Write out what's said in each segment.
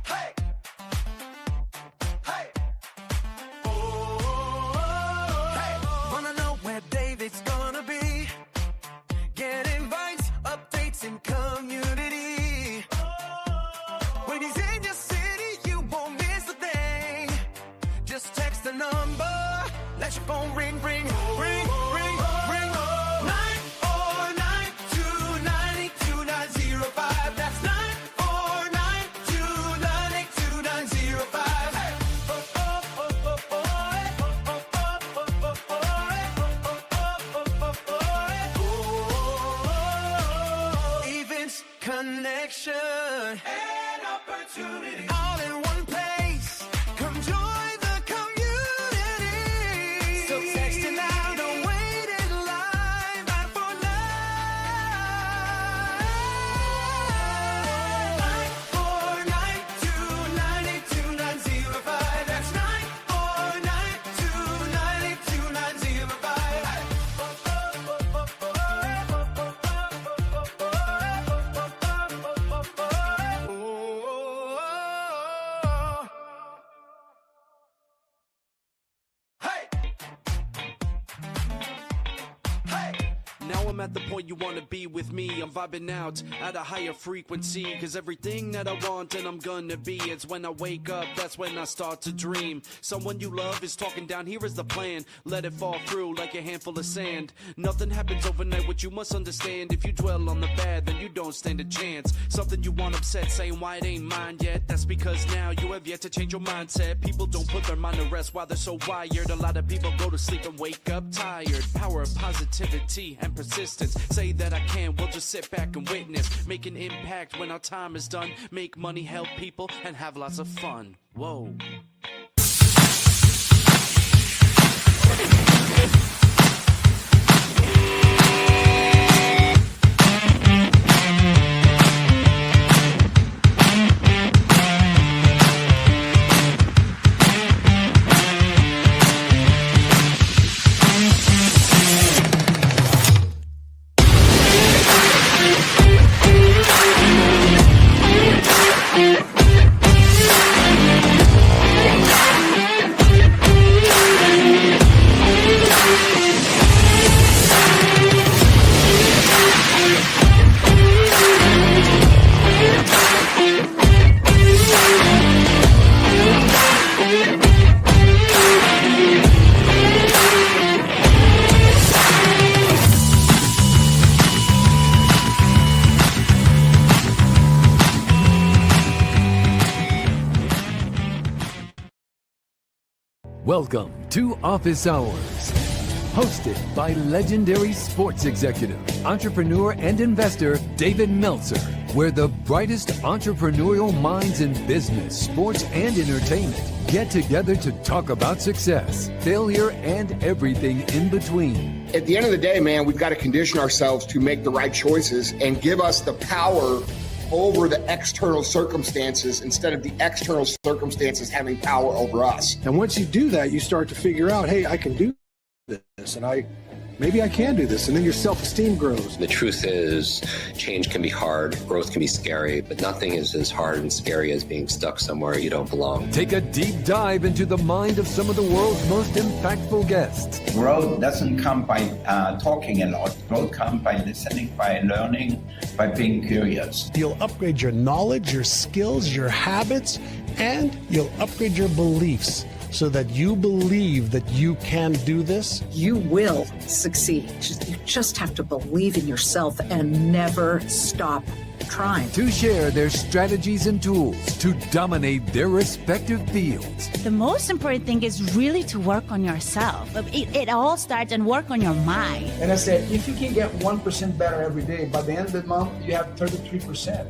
Hey! Hey! Oh, hey! Wanna know where David's gonna be? Get invites, updates, and community. When he's in your city, you won't miss a thing. Just text the number, let your phone ring, ring, ring, ring, ring. 949298290. That's 949298290. Events, connection, and opportunity. All in one place. Come join the community. So text it now, don't wait in line. 949298290. That's 949298290. Hey! Hey! Now I'm at the point you wanna be with me. I'm vibing out at a higher frequency. Cause everything that I want and I'm gonna be, it's when I wake up, that's when I start to dream. Someone you love is talking down, here is the plan. Let it fall through like a handful of sand. Nothing happens overnight, what you must understand. If you dwell on the bad, then you don't stand a chance. Something you want upset, saying why it ain't mine yet. That's because now you have yet to change your mindset. People don't put their mind to rest while they're so wired. A lot of people go to sleep and wake up tired. Power of positivity and persistence. Say that I can, we'll just sit back and witness. Make an impact when our time is done. Make money, help people, and have lots of fun. Whoa. Welcome to Office Hours, hosted by legendary sports executive, entrepreneur, and investor David Meltzer, where the brightest entrepreneurial minds in business, sports, and entertainment get together to talk about success, failure, and everything in between. At the end of the day, man, we've got to condition ourselves to make the right choices and give us the power over the external circumstances instead of the external circumstances having power over us. And once you do that, you start to figure out, hey, I can do this, and maybe I can do this, and then your self-esteem grows. The truth is, change can be hard, growth can be scary, but nothing is as hard and scary as being stuck somewhere you don't belong. Take a deep dive into the mind of some of the world's most impactful guests. Growth doesn't come by talking a lot. Growth comes by listening, by learning, by being curious. You'll upgrade your knowledge, your skills, your habits, and you'll upgrade your beliefs so that you believe that you can do this. You will succeed. You just have to believe in yourself and never stop trying. To share their strategies and tools to dominate their respective fields. The most important thing is really to work on yourself. It all starts and work on your mind. And I said, if you can get 1% better every day, by the end of the month, you have 33%.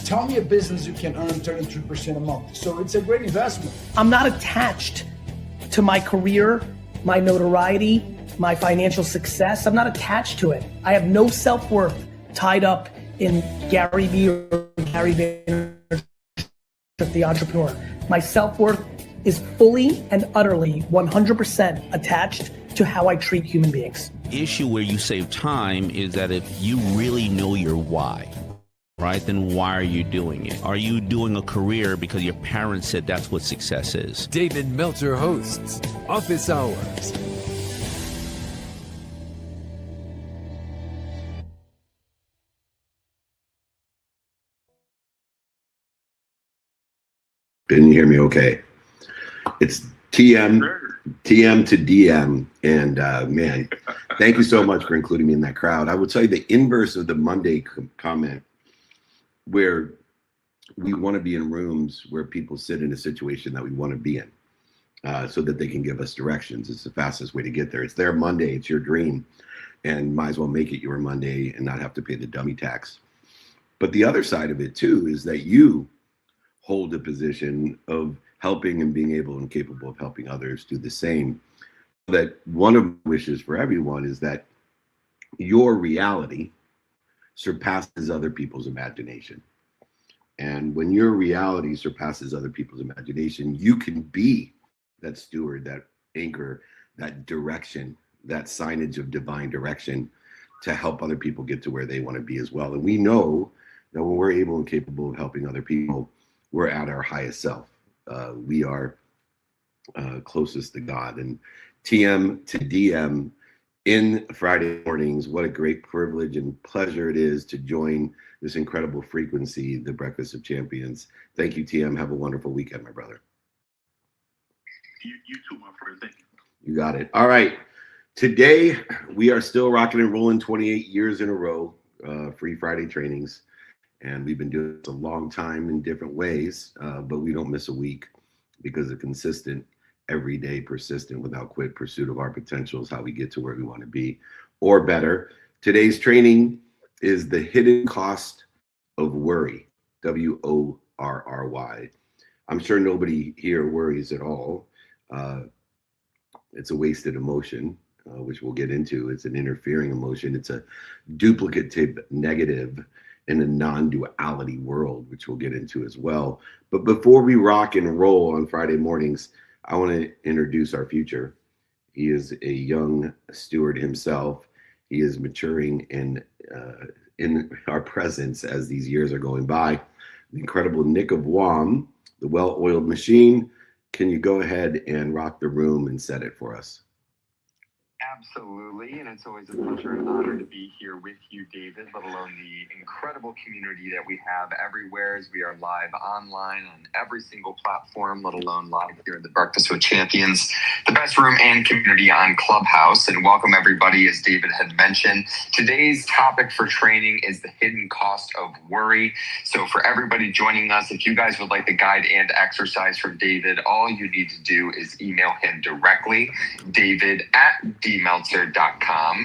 Tell me a business you can earn 33% a month. So it's a great investment. I'm not attached to my career, my notoriety, my financial success. I'm not attached to it. I have no self-worth tied up in Gary Vee or Gary Vaynerchuk, the entrepreneur. My self-worth is fully and utterly 100% attached to how I treat human beings. Issue where you save time is that if you really know your why, right, then why are you doing it? Are you doing a career because your parents said that's what success is? David Meltzer hosts Office Hours. Can you hear me okay? It's TM to DM. And man, thank you so much for including me in that crowd. I will tell you the inverse of the Monday comment, where we want to be in rooms where people sit in a situation that we want to be in, so that they can give us directions. It's the fastest way to get there. It's their Monday. It's your dream. And might as well make it your Monday and not have to pay the dummy tax. But the other side of it too is that you hold a position of helping and being able and capable of helping others do the same. That one of the wishes for everyone is that your reality surpasses other people's imagination. And when your reality surpasses other people's imagination, you can be that steward, that anchor, that direction, that signage of divine direction to help other people get to where they want to be as well. And we know that when we're able and capable of helping other people, we're at our highest self. We are closest to God. And TM to DM in Friday mornings, what a great privilege and pleasure it is to join this incredible frequency, the Breakfast of Champions. Thank you, TM. Have a wonderful weekend, my brother. You too, my friend. Thank you. You got it. All right. Today, we are still rocking and rolling 28 years in a row, free Friday trainings. And we've been doing this a long time in different ways, but we don't miss a week because of consistent, everyday, persistent, without quit pursuit of our potential is how we get to where we want to be or better. Today's training is the hidden cost of worry, WORRY. I'm sure nobody here worries at all. It's a wasted emotion, which we'll get into. It's an interfering emotion. It's a duplicative negative in a non-duality world, which we'll get into as well. But before we rock and roll on Friday mornings, I want to introduce our future. He is a young steward himself. He is maturing in our presence as these years are going by. The incredible Nick of Wam, the well-oiled machine. Can you go ahead and rock the room and set it for us? Absolutely, and it's always a pleasure and honor to be here with you, David, let alone the incredible community that we have everywhere as we are live online on every single platform, let alone live here at the Breakfast with Champions, the best room and community on Clubhouse. And welcome everybody, as David had mentioned. Today's topic for training is the hidden cost of worry. So for everybody joining us, if you guys would like the guide and exercise from David, all you need to do is email him directly, david@dmeltzer.com.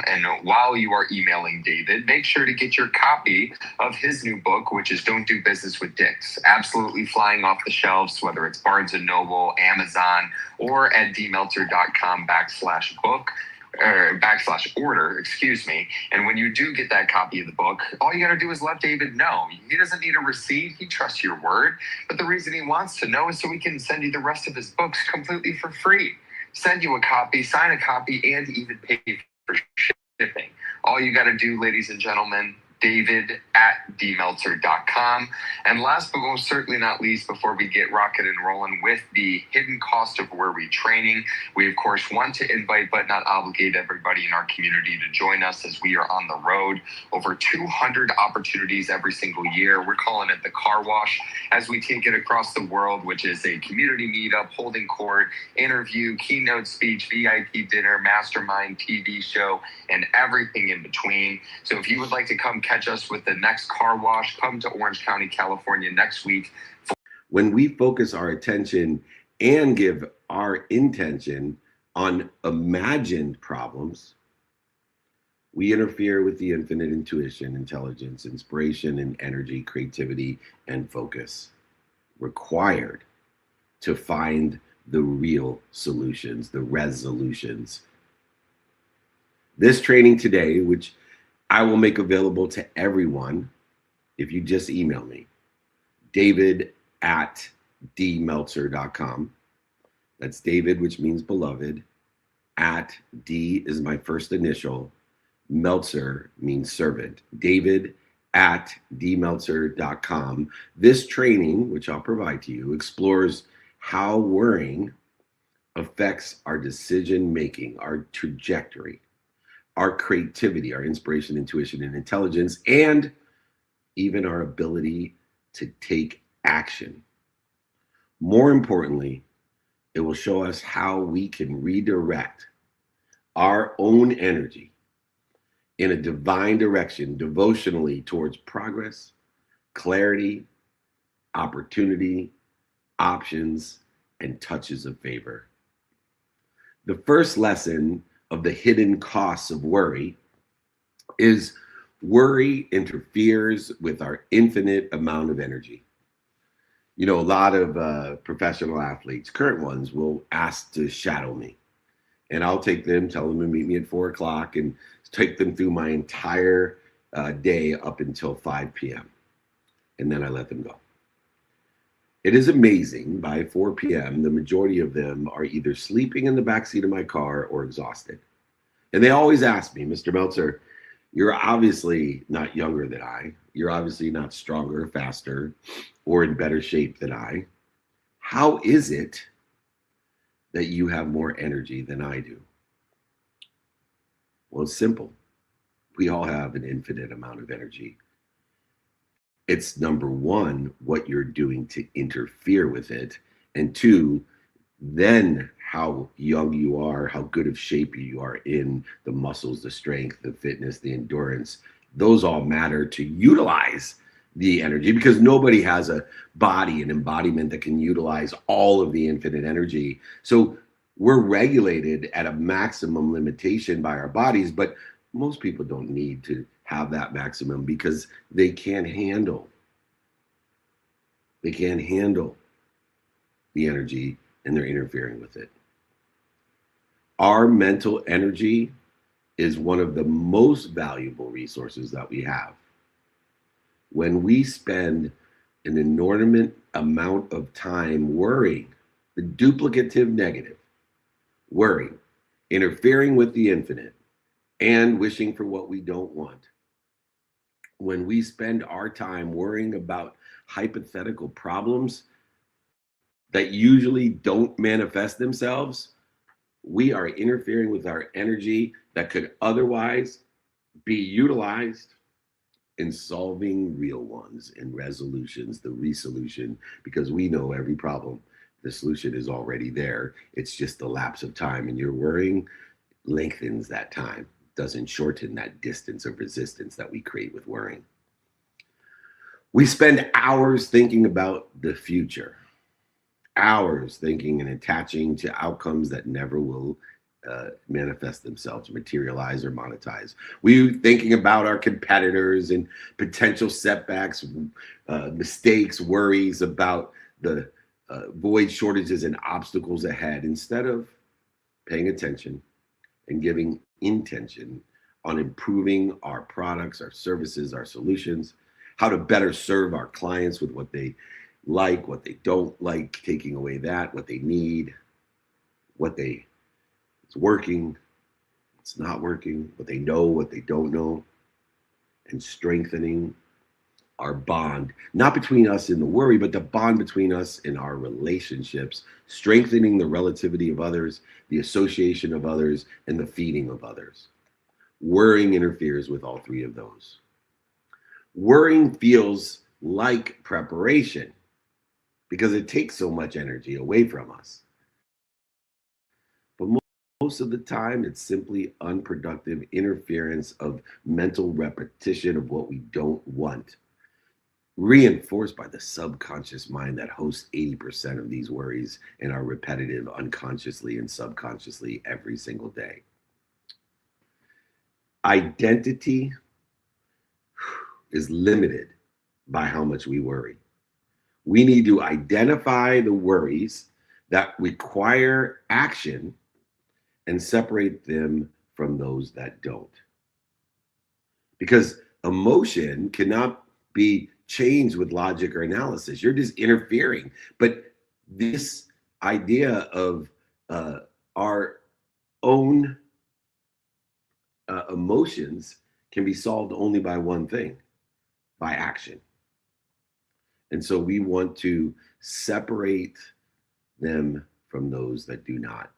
And while you are emailing David, make sure to get your copy of his new book, which is Don't Do Business with Dicks. Absolutely flying off the shelves, whether it's Barnes & Noble, Amazon, or at dmeltzer.com/book. /order, excuse me. And when you do get that copy of the book, all you got to do is let David know. He doesn't need a receipt. He trusts your word. But the reason he wants to know is so he can send you the rest of his books completely for free. Send you a copy, sign a copy, and even pay for shipping. All you got to do, ladies and gentlemen, david@dmeltzer.com. And last but most certainly not least, before we get rocking and rolling with the hidden cost of worry training, we of course want to invite but not obligate everybody in our community to join us as we are on the road. Over 200 opportunities every single year. We're calling it the car wash as we take it across the world, which is a community meetup, holding court, interview, keynote speech, VIP dinner, mastermind, TV show, and everything in between. So if you would like to come catch us with the next car wash, come to Orange County, California next week. When we focus our attention and give our intention on imagined problems, we interfere with the infinite intuition, intelligence, inspiration, and energy, creativity, and focus required to find the real solutions, the resolutions. This training today, which I will make available to everyone if you just email me, david@dmeltzer.com. That's David, which means beloved. @ D is my first initial. Meltzer means servant. David at dmeltzer.com. This training, which I'll provide to you, explores how worrying affects our decision making, our trajectory, our creativity, our inspiration, intuition, and intelligence, and even our ability to take action. More importantly, it will show us how we can redirect our own energy in a divine direction, devotionally towards progress, clarity, opportunity, options, and touches of favor. The first lesson of the hidden costs of worry is worry interferes with our infinite amount of energy. You know, a lot of professional athletes, current ones, will ask to shadow me. And I'll take them, tell them to meet me at 4 o'clock and take them through my entire day up until 5 p.m. And then I let them go. It is amazing, by 4 p.m., the majority of them are either sleeping in the backseat of my car or exhausted. And they always ask me, Mr. Meltzer, you're obviously not younger than I. You're obviously not stronger, faster, or in better shape than I. How is it that you have more energy than I do? Well, it's simple. We all have an infinite amount of energy. It's number one, what you're doing to interfere with it. And two, then how young you are, how good of shape you are in the muscles, the strength, the fitness, the endurance. Those all matter to utilize the energy, because nobody has a body, an embodiment that can utilize all of the infinite energy. So we're regulated at a maximum limitation by our bodies, but most people don't need to have that maximum because they can't handle the energy, and they're interfering with it. Our mental energy is one of the most valuable resources that we have. When we spend an inordinate amount of time worrying, the duplicative negative, worrying, interfering with the infinite, and wishing for what we don't want. When we spend our time worrying about hypothetical problems that usually don't manifest themselves, we are interfering with our energy that could otherwise be utilized in solving real ones and resolutions, the resolution, because we know every problem, the solution is already there. It's just the lapse of time, and your worrying lengthens that time, doesn't shorten that distance of resistance that we create with worrying. We spend hours thinking about the future, hours thinking and attaching to outcomes that never will manifest themselves, materialize, or monetize. We thinking about our competitors and potential setbacks, mistakes, worries about the void, shortages, and obstacles ahead, instead of paying attention and giving intention on improving our products, our services, our solutions, how to better serve our clients with what they like, what they don't like, taking away that, what they need, it's working, it's not working, what they know, what they don't know, and strengthening our bond, not between us and the worry, but the bond between us and our relationships, strengthening the relativity of others, the association of others, and the feeding of others. Worrying interferes with all three of those. Worrying feels like preparation because it takes so much energy away from us. But most of the time, it's simply unproductive interference of mental repetition of what we don't want, reinforced by the subconscious mind that hosts 80% of these worries and are repetitive unconsciously and subconsciously every single day. Identity is limited by how much we worry. We need to identify the worries that require action and separate them from those that don't. Because emotion cannot be changed with logic or analysis. You're just interfering. But this idea of our own emotions can be solved only by one thing: by action. And so we want to separate them from those that do not.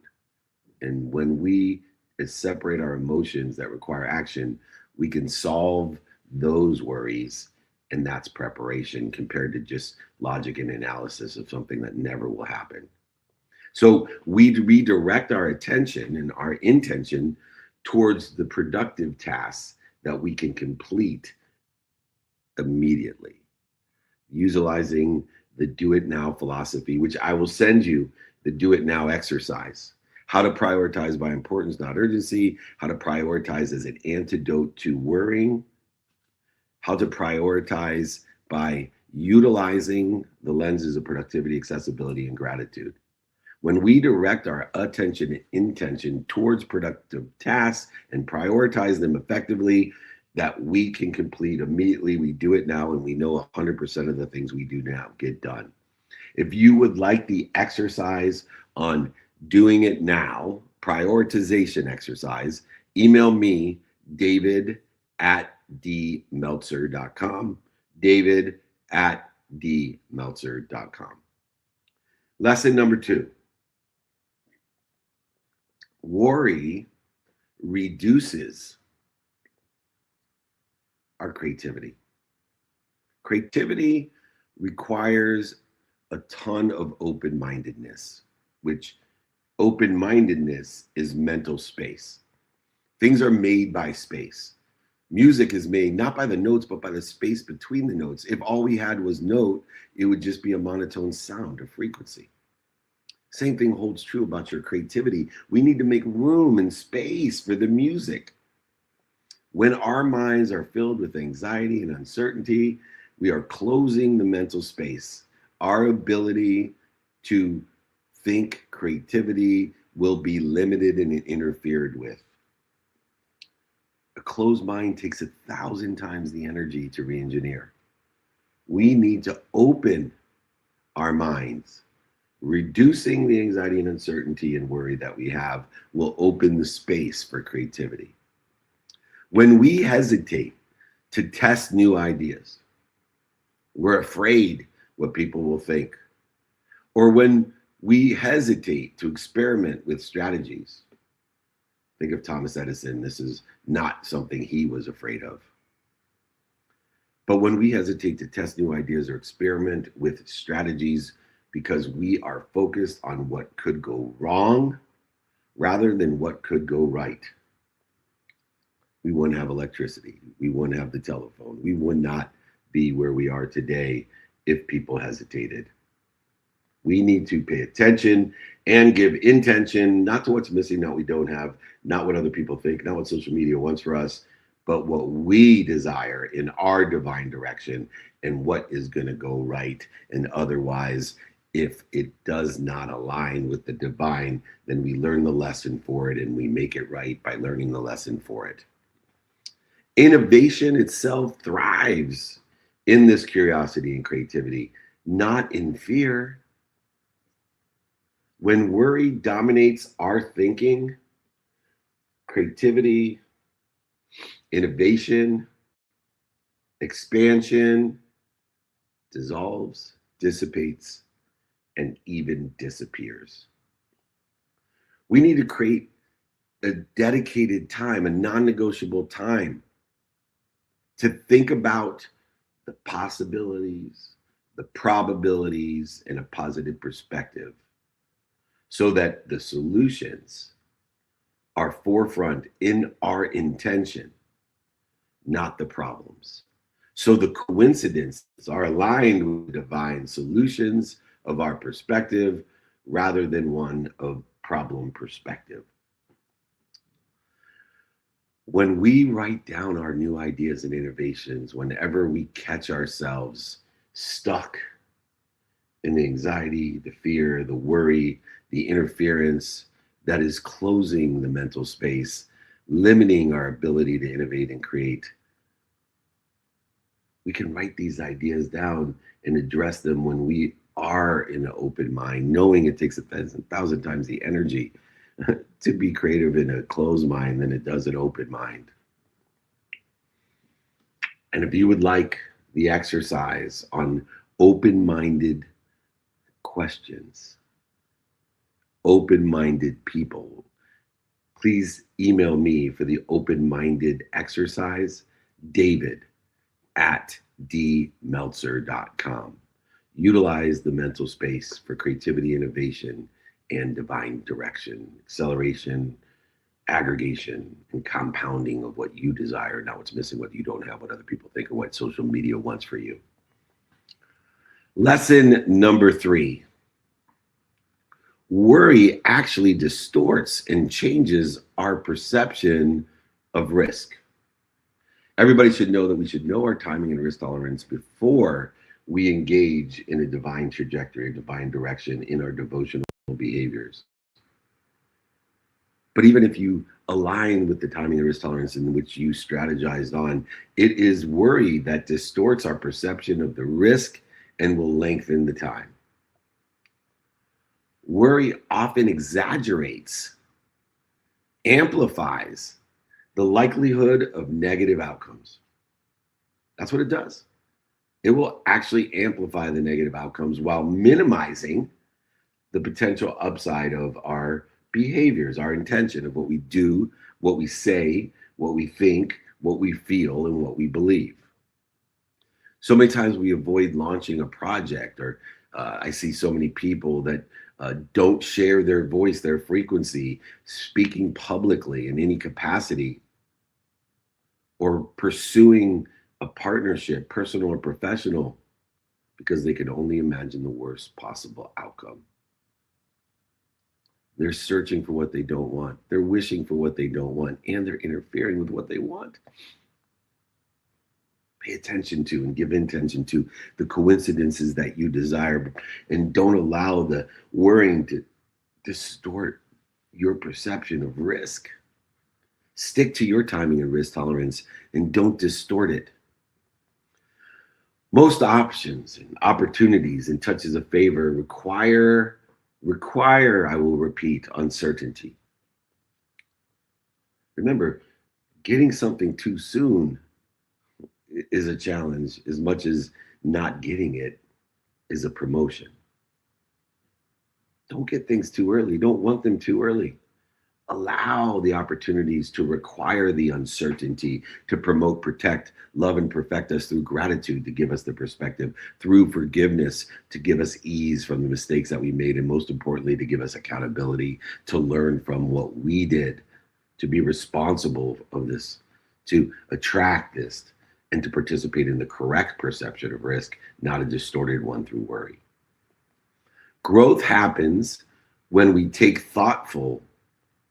And when we separate our emotions that require action, we can solve those worries, and that's preparation compared to just logic and analysis of something that never will happen. So we redirect our attention and our intention towards the productive tasks that we can complete immediately, utilizing the do it now philosophy, which I will send you the do it now exercise. How to prioritize by importance, not urgency. How to prioritize as an antidote to worrying. How to prioritize by utilizing the lenses of productivity, accessibility, and gratitude. When we direct our attention and intention towards productive tasks and prioritize them effectively, that we can complete immediately, we do it now, and we know 100% of the things we do now get done. If you would like the exercise on doing it now, prioritization exercise, email me, david@dmeltzer.com, david@dmeltzer.com. Lesson number 2. Worry reduces our creativity. Creativity requires a ton of open-mindedness, which open-mindedness is mental space. Things are made by space. Music is made not by the notes, but by the space between the notes. If all we had was note, it would just be a monotone sound, a frequency. Same thing holds true about your creativity. We need to make room and space for the music. When our minds are filled with anxiety and uncertainty, we are closing the mental space. Our ability to think creativity will be limited and interfered with. A closed mind takes 1,000 times the energy to re-engineer. We need to open our minds. Reducing the anxiety and uncertainty and worry that we have will open the space for creativity. When we hesitate to test new ideas, we're afraid what people will think. Or when we hesitate to experiment with strategies. Think of Thomas Edison. This is not something he was afraid of. But when we hesitate to test new ideas or experiment with strategies because we are focused on what could go wrong rather than what could go right, we wouldn't have electricity. We wouldn't have the telephone. We would not be where we are today if people hesitated. We need to pay attention and give intention, not to what's missing, not what we don't have, not what other people think, not what social media wants for us, but what we desire in our divine direction and what is going to go right. And otherwise, if it does not align with the divine, then we learn the lesson for it and we make it right by learning the lesson for it. Innovation itself thrives in this curiosity and creativity, not in fear. When worry dominates our thinking, creativity, innovation, expansion dissolves, dissipates, and even disappears. We need to create a dedicated time, a non-negotiable time to think about the possibilities, the probabilities, and a positive perspective, so that the solutions are forefront in our intention, not the problems. So the coincidences are aligned with divine solutions of our perspective rather than one of problem perspective. When we write down our new ideas and innovations, whenever we catch ourselves stuck in the anxiety, the fear, the worry, the interference that is closing the mental space, limiting our ability to innovate and create, we can write these ideas down and address them when we are in an open mind, knowing it takes 1,000 times the energy to be creative in a closed mind than it does an open mind. And if you would like the exercise on open-minded questions, open-minded people, please email me for the open-minded exercise, david@dmeltzer.com. Utilize the mental space for creativity, innovation, and divine direction, acceleration, aggregation, and compounding of what you desire, not what's missing, what you don't have, what other people think, or what social media wants for you. Lesson number 3. Worry actually distorts and changes our perception of risk. Everybody should know that we should know our timing and risk tolerance before we engage in a divine trajectory, a divine direction in our devotional behaviors. But even if you align with the timing and risk tolerance in which you strategized on, it is worry that distorts our perception of the risk and will lengthen the time. Worry often exaggerates, amplifies the likelihood of negative outcomes. That's what it does. It will actually amplify the negative outcomes while minimizing the potential upside of our behaviors, our intention of what we do, what we say, what we think, what we feel, and what we believe. So many times we avoid launching a project, or I see so many people that don't share their voice, their frequency, speaking publicly in any capacity, or pursuing a partnership, personal or professional, because they can only imagine the worst possible outcome. They're searching for what they don't want. They're wishing for what they don't want, and they're interfering with what they want. Pay attention to and give attention to the coincidences that you desire, and don't allow the worrying to distort your perception of risk. Stick to your timing and risk tolerance and don't distort it. Most options and opportunities and touches of favor require, I will repeat, uncertainty. Remember, getting something too soon is a challenge as much as not getting it is a promotion. Don't get things too early. Don't want them too early. Allow the opportunities to require the uncertainty to promote, protect, love, and perfect us through gratitude to give us the perspective, through forgiveness to give us ease from the mistakes that we made, and most importantly, to give us accountability to learn from what we did, to be responsible of this, to attract this, and to participate in the correct perception of risk, not a distorted one through worry. Growth happens when we take thoughtful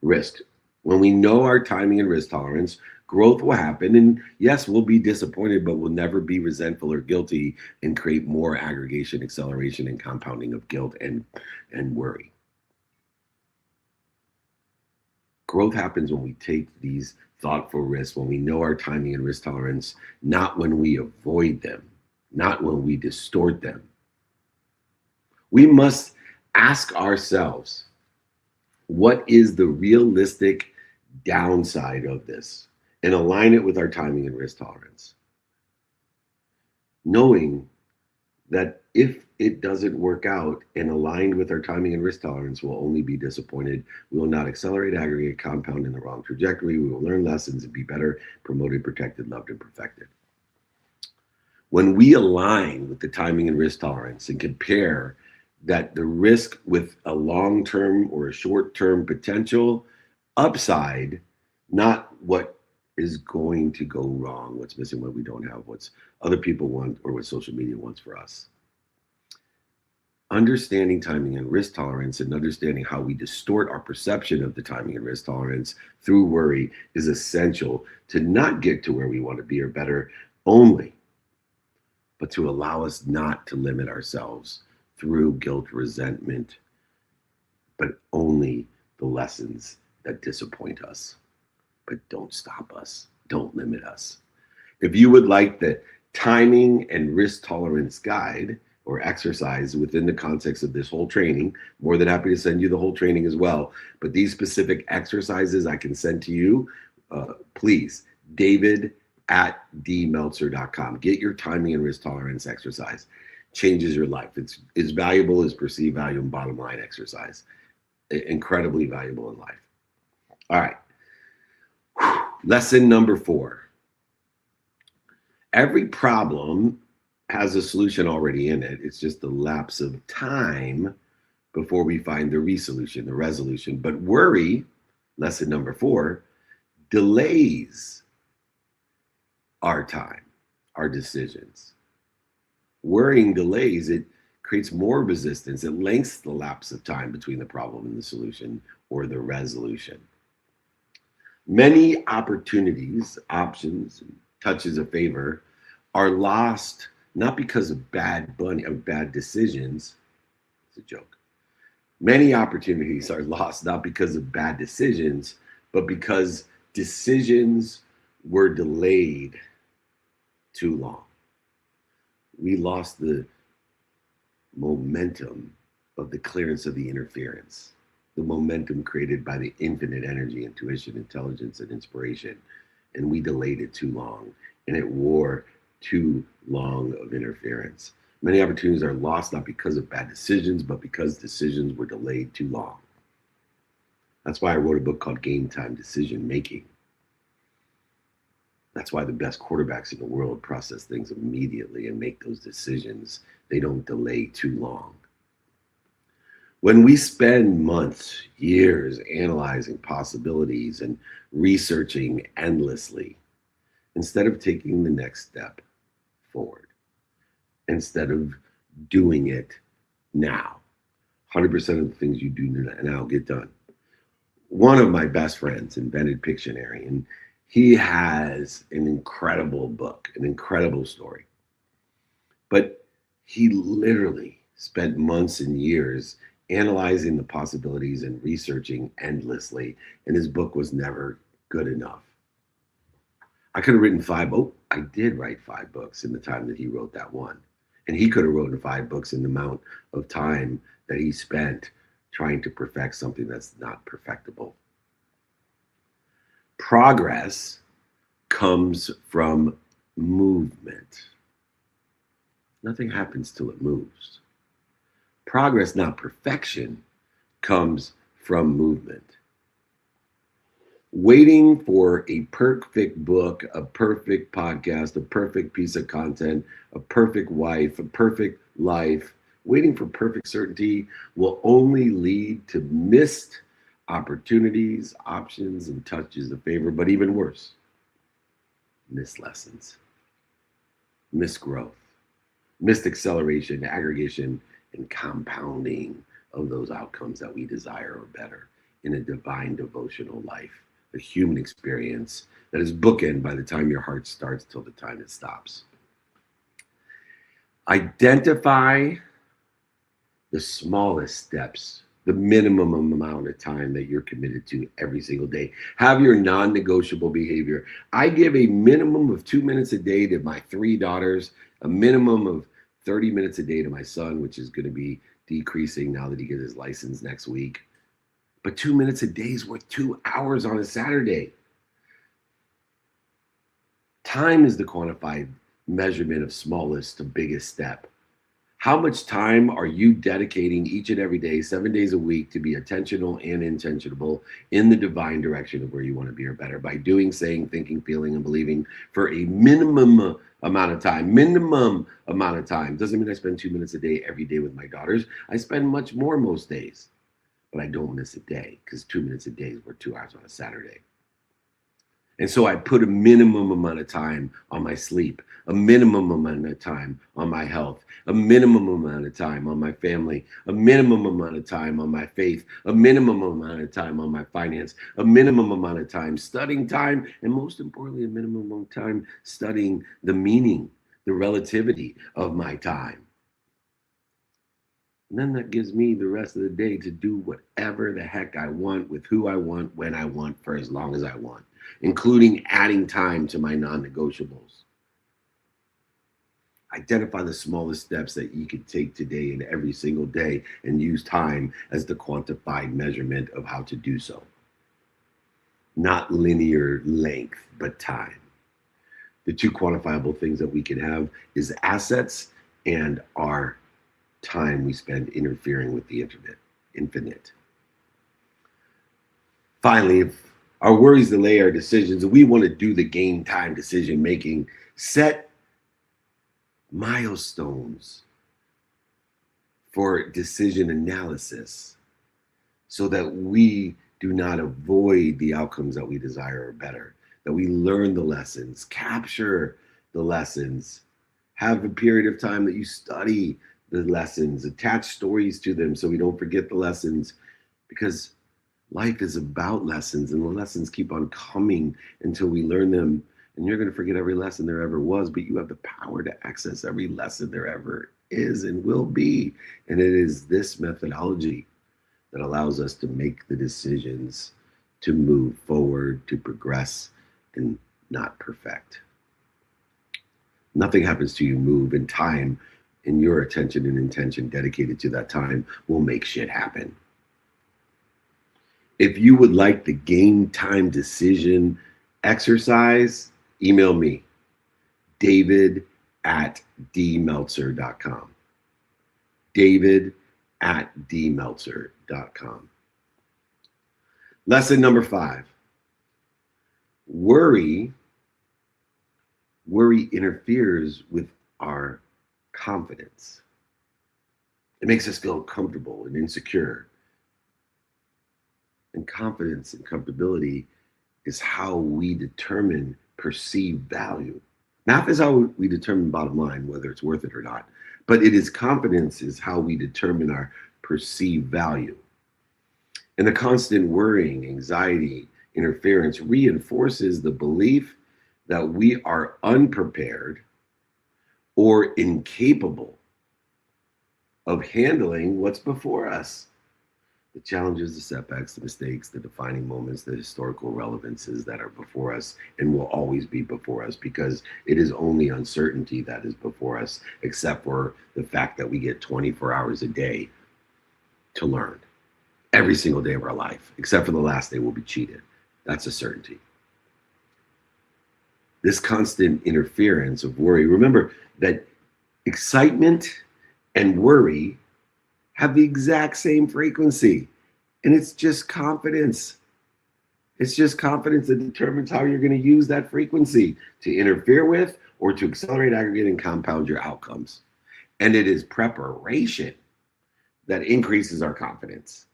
risk. When we know our timing and risk tolerance, growth will happen. And yes, we'll be disappointed, but we'll never be resentful or guilty and create more aggregation, acceleration, and compounding of guilt and worry. Growth happens when we take these thoughtful risks, when we know our timing and risk tolerance, not when we avoid them, not when we distort them. We must ask ourselves, what is the realistic downside of this? And align it with our timing and risk tolerance. Knowing that if it doesn't work out and aligned with our timing and risk tolerance, we'll only be disappointed. We will not accelerate, aggregate, compound in the wrong trajectory. We will learn lessons and be better, promoted, protected, loved, and perfected. When we align with the timing and risk tolerance and compare that the risk with a long-term or a short-term potential upside, not what is going to go wrong, what's missing, what we don't have, what's other people want, or what social media wants for us. Understanding timing and risk tolerance and understanding how we distort our perception of the timing and risk tolerance through worry is essential to not get to where we want to be or better only, but to allow us not to limit ourselves through guilt, resentment, but only the lessons that disappoint us, but don't stop us, don't limit us. If you would like the timing and risk tolerance guide or exercise within the context of this whole training, more than happy to send you the whole training as well. But these specific exercises I can send to you, please, David at dmeltzer.com. Get your timing and risk tolerance exercise. Changes your life. It's as valuable as perceived value and bottom line exercise. Incredibly valuable in life. All right. Lesson number 4. Every problem has a solution already in it. It's just the lapse of time before we find the resolution, the resolution. But worry, lesson number 4, delays our time, our decisions. Worrying delays, it creates more resistance. It lengthens the lapse of time between the problem and the solution or the resolution. Many opportunities, options, and touches of favor are lost not because of bad decisions. It's a joke. Many opportunities are lost not because of bad decisions, but because decisions were delayed too long. We lost the momentum of the clearance of the interference, the momentum created by the infinite energy, intuition, intelligence, and inspiration. And we delayed it too long, and it wore too long of interference. Many opportunities are lost not because of bad decisions, but because decisions were delayed too long. That's why I wrote a book called Game Time Decision Making. That's why the best quarterbacks in the world process things immediately and make those decisions. They don't delay too long. When we spend months, years analyzing possibilities and researching endlessly, instead of taking the next step forward, instead of doing it now, 100% of the things you do now get done. One of my best friends invented Pictionary, and he has an incredible book, an incredible story. But he literally spent months and years analyzing the possibilities and researching endlessly, and his book was never good enough. I could have written 5 books. I did write 5 books in the time that he wrote that one. And he could have written 5 books in the amount of time that he spent trying to perfect something that's not perfectible. Progress comes from movement. Nothing happens till it moves. Progress, not perfection, comes from movement. Waiting for a perfect book, a perfect podcast, a perfect piece of content, a perfect wife, a perfect life, waiting for perfect certainty will only lead to missed opportunities, options, and touches of favor, but even worse, missed lessons, missed growth, missed acceleration, aggregation, and compounding of those outcomes that we desire or better in a divine devotional life, a human experience that is bookended by the time your heart starts till the time it stops. Identify the smallest steps, the minimum amount of time that you're committed to every single day. Have your non-negotiable behavior. I give a minimum of 2 minutes a day to my 3 daughters, a minimum of 30 minutes a day to my son, which is going to be decreasing now that he gets his license next week. But 2 minutes a day is worth 2 hours on a Saturday. Time is the quantified measurement of smallest to biggest step. How much time are you dedicating each and every day, 7 days a week, to be intentional and intentional in the divine direction of where you want to be or better by doing, saying, thinking, feeling, and believing for a minimum amount of time? Minimum amount of time. Doesn't mean I spend 2 minutes a day every day with my daughters. I spend much more most days, but I don't miss a day because 2 minutes a day is worth 2 hours on a Saturday. And so I put a minimum amount of time on my sleep, a minimum amount of time on my health, a minimum amount of time on my family, a minimum amount of time on my faith, a minimum amount of time on my finance, a minimum amount of time studying time, and most importantly, a minimum amount of time studying the meaning, the relativity of my time. And then that gives me the rest of the day to do whatever the heck I want with who I want, when I want, for as long as I want, including adding time to my non-negotiables. Identify the smallest steps that you can take today and every single day and use time as the quantified measurement of how to do so. Not linear length, but time. The two quantifiable things that we can have is assets and our time we spend interfering with the infinite. Finally, if our worries delay our decisions, we want to do the game time decision making, set milestones for decision analysis so that we do not avoid the outcomes that we desire or better, that we learn the lessons, capture the lessons, have a period of time that you study the lessons, attach stories to them so we don't forget the lessons, because life is about lessons and the lessons keep on coming until we learn them. And you're going to forget every lesson there ever was, but you have the power to access every lesson there ever is and will be. And it is this methodology that allows us to make the decisions to move forward, to progress, and not perfect. Nothing happens to you move, in time, and your attention and intention dedicated to that time will make shit happen. If you would like the game time decision exercise, email me, david@dmeltzer.com. david@dmeltzer.com. Lesson number 5. Worry interferes with our confidence. It makes us feel uncomfortable and insecure. And confidence and comfortability is how we determine perceived value. Math is how we determine bottom line, whether it's worth it or not. But confidence is how we determine our perceived value. And the constant worrying, anxiety, interference reinforces the belief that we are unprepared or incapable of handling what's before us. The challenges, the setbacks, the mistakes, the defining moments, the historical relevances that are before us and will always be before us, because it is only uncertainty that is before us, except for the fact that we get 24 hours a day to learn. Every single day of our life, except for the last day, we'll be cheated. That's a certainty. This constant interference of worry, remember that excitement and worry have the exact same frequency. And it's just confidence. It's just confidence that determines how you're going to use that frequency to interfere with or to accelerate, aggregate, and compound your outcomes. And it is preparation that increases our confidence.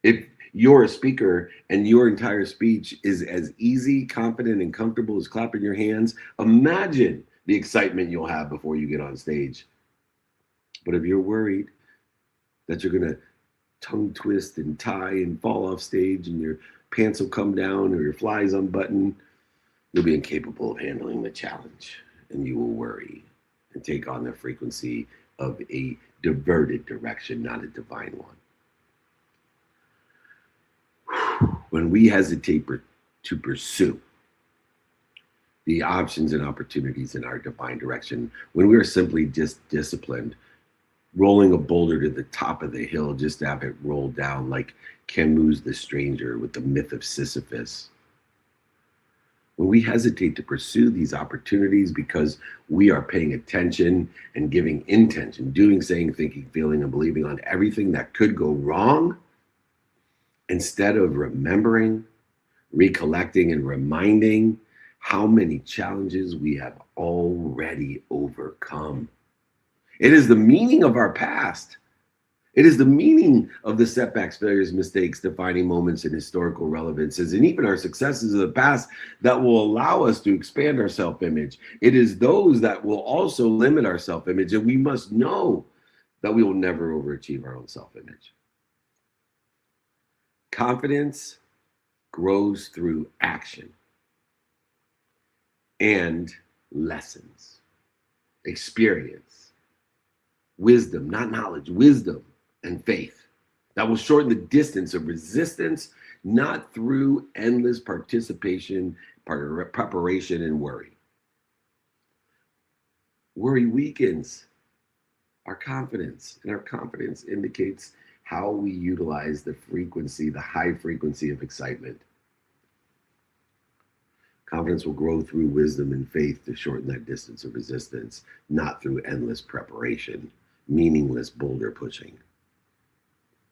If you're a speaker and your entire speech is as easy, confident, and comfortable as clapping your hands, imagine the excitement you'll have before you get on stage. But if you're worried that you're going to tongue twist and tie and fall off stage and your pants will come down or your flies unbutton, you'll be incapable of handling the challenge, and you will worry and take on the frequency of a diverted direction, not a divine one. When we hesitate to pursue the options and opportunities in our divine direction, when we're simply just disciplined, rolling a boulder to the top of the hill just to have it roll down like Camus' The Stranger with the myth of Sisyphus. When we hesitate to pursue these opportunities because we are paying attention and giving intention, doing, saying, thinking, feeling, and believing on everything that could go wrong, instead of remembering, recollecting, and reminding how many challenges we have already overcome. It is the meaning of our past. It is the meaning of the setbacks, failures, mistakes, defining moments, and historical relevances, and even our successes of the past that will allow us to expand our self-image. It is those that will also limit our self-image, and we must know that we will never overachieve our own self-image. Confidence grows through action and lessons, experience, wisdom, not knowledge, wisdom and faith that will shorten the distance of resistance, not through endless participation, preparation, and worry. Worry weakens our confidence, and our confidence indicates how we utilize the frequency, the high frequency of excitement. Confidence will grow through wisdom and faith to shorten that distance of resistance, not through endless preparation, meaningless boulder pushing.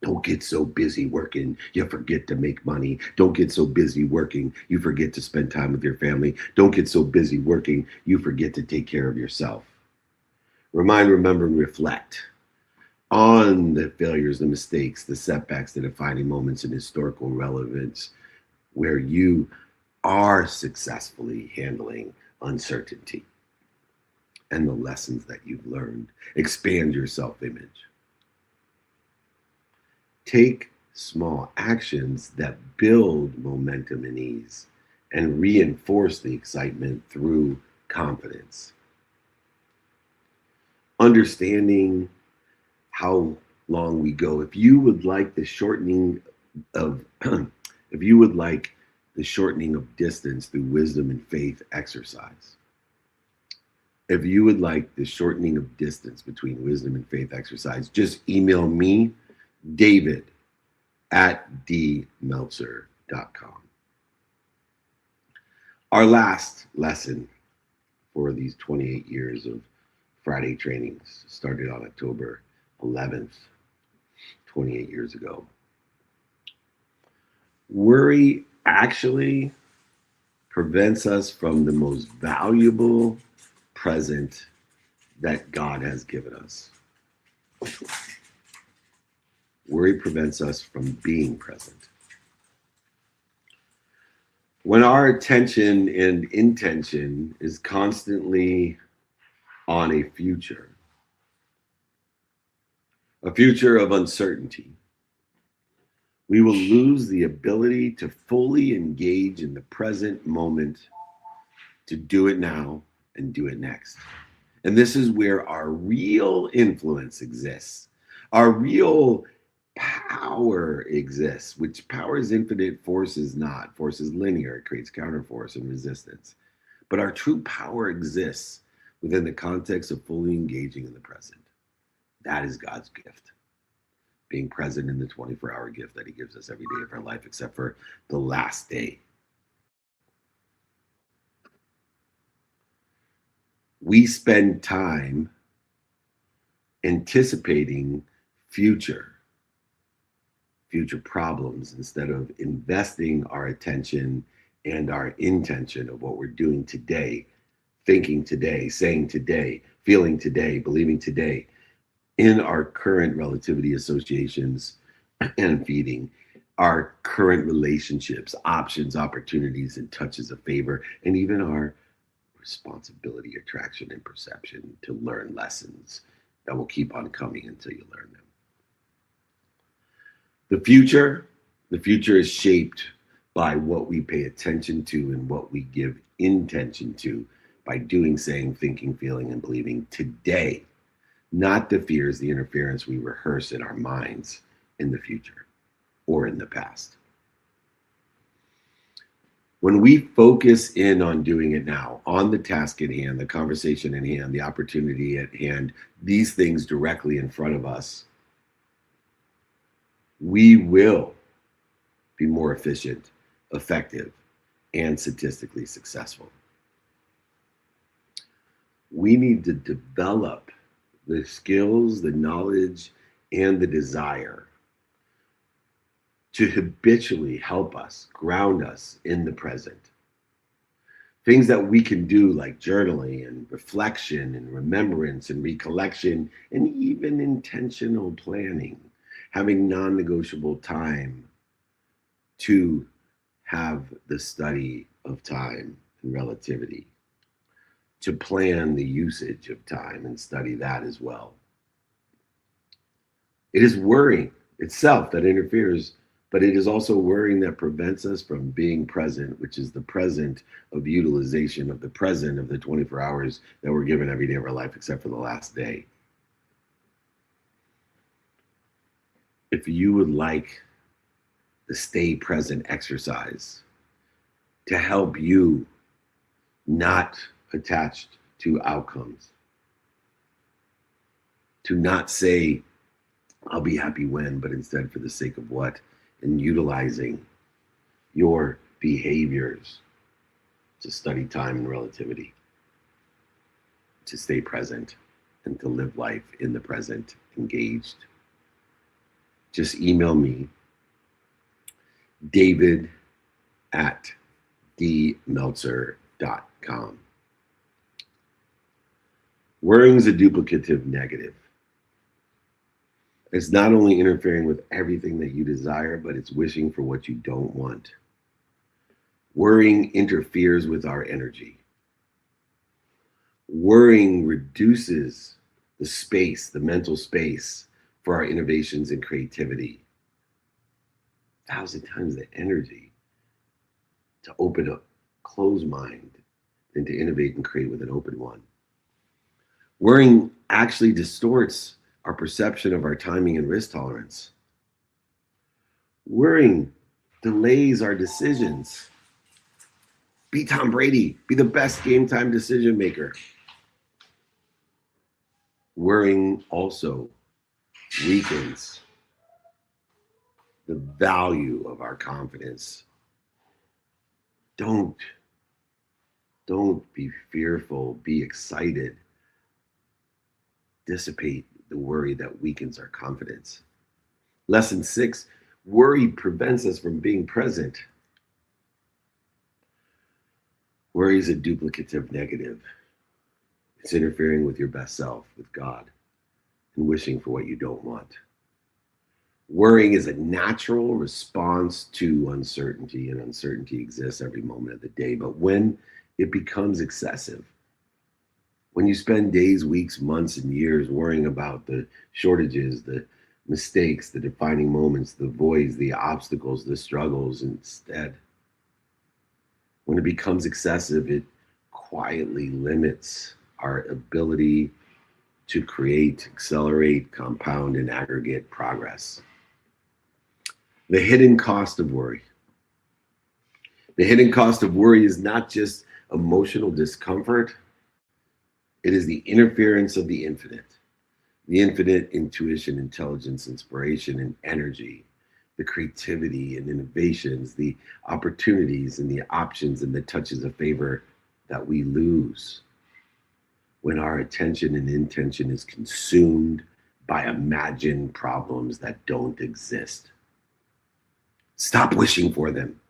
Don't get so busy working, you forget to make money. Don't get so busy working, you forget to spend time with your family. Don't get so busy working, you forget to take care of yourself. Remind, remember, and reflect on the failures, the mistakes, the setbacks, the defining moments in historical relevance where you are successfully handling uncertainty and the lessons that you've learned. Expand your self-image. Take small actions that build momentum and ease and reinforce the excitement through confidence. Understanding how long we go. If you would like the shortening of distance through wisdom and faith exercise. If you would like the shortening of distance between wisdom and faith exercise, just email me, david@dmeltzer.com. Our last lesson for these 28 years of Friday trainings started on October 11th, 28 years ago. Worry actually prevents us from the most valuable present that God has given us. Worry prevents us from being present. When our attention and intention is constantly on a future of uncertainty, we will lose the ability to fully engage in the present moment, to do it now and do it next. And this is where our real influence exists. Our real power exists, which power is infinite, force is not. Force is linear, it creates counterforce and resistance. But our true power exists within the context of fully engaging in the present. That is God's gift. Being present in the 24-hour gift that he gives us every day of our life, except for the last day. We spend time anticipating future problems instead of investing our attention and our intention of what we're doing today, thinking today, saying today, feeling today, believing today, in our current relativity associations and feeding our current relationships, options, opportunities, and touches of favor, and even our responsibility, attraction, and perception to learn lessons that will keep on coming until you learn them. The future is shaped by what we pay attention to and what we give intention to by doing, saying, thinking, feeling, and believing today. Not the fears, the interference we rehearse in our minds in the future or in the past. When we focus in on doing it now, on the task at hand, the conversation at hand, the opportunity at hand, these things directly in front of us, we will be more efficient, effective, and statistically successful. We need to develop the skills, the knowledge, and the desire to habitually help us, ground us in the present. Things that we can do like journaling and reflection and remembrance and recollection and even intentional planning, having non-negotiable time to have the study of time and relativity, to plan the usage of time and study that as well. It is worrying itself that interferes, but it is also worrying that prevents us from being present, which is the present of utilization of the present of the 24 hours that we're given every day of our life, except for the last day. If you would like the stay present exercise to help you not attached to outcomes, to not say, I'll be happy when, but instead for the sake of what, and utilizing your behaviors to study time and relativity, to stay present, and to live life in the present, engaged. Just email me, david@dmeltzer.com. Worrying is a duplicative negative. It's not only interfering with everything that you desire, but it's wishing for what you don't want. Worrying interferes with our energy. Worrying reduces the space, the mental space for our innovations and creativity. 1,000 times the energy to open a closed mind than to innovate and create with an open one. Worrying actually distorts our perception of our timing and risk tolerance. Worrying delays our decisions. Be Tom Brady. Be the best game time decision maker. Worrying also weakens the value of our confidence. Don't be fearful. Be excited. Dissipate the worry that weakens our confidence. Lesson 6, worry prevents us from being present. Worry is a duplicative negative. It's interfering with your best self, with God, and wishing for what you don't want. Worrying is a natural response to uncertainty, and uncertainty exists every moment of the day. But when it becomes excessive, when you spend days, weeks, months, and years worrying about the shortages, the mistakes, the defining moments, the voids, the obstacles, the struggles, instead, when it becomes excessive, it quietly limits our ability to create, accelerate, compound, and aggregate progress. The hidden cost of worry. The hidden cost of worry is not just emotional discomfort. It is the interference of the infinite intuition, intelligence, inspiration, and energy, the creativity and innovations, the opportunities and the options and the touches of favor that we lose when our attention and intention is consumed by imagined problems that don't exist. Stop wishing for them.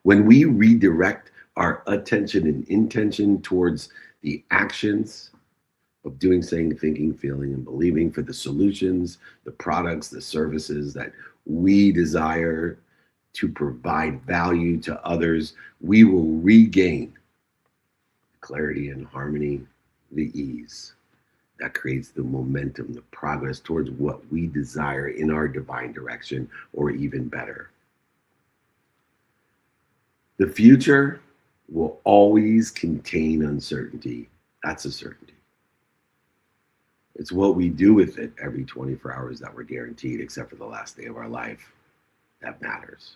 When we redirect our attention and intention towards the actions of doing, saying, thinking, feeling, and believing for the solutions, the products, the services that we desire to provide value to others, we will regain clarity and harmony, the ease that creates the momentum, the progress towards what we desire in our divine direction, or even better. The future will always contain uncertainty. That's a certainty. It's what we do with it every 24 hours that we're guaranteed, except for the last day of our life, that matters.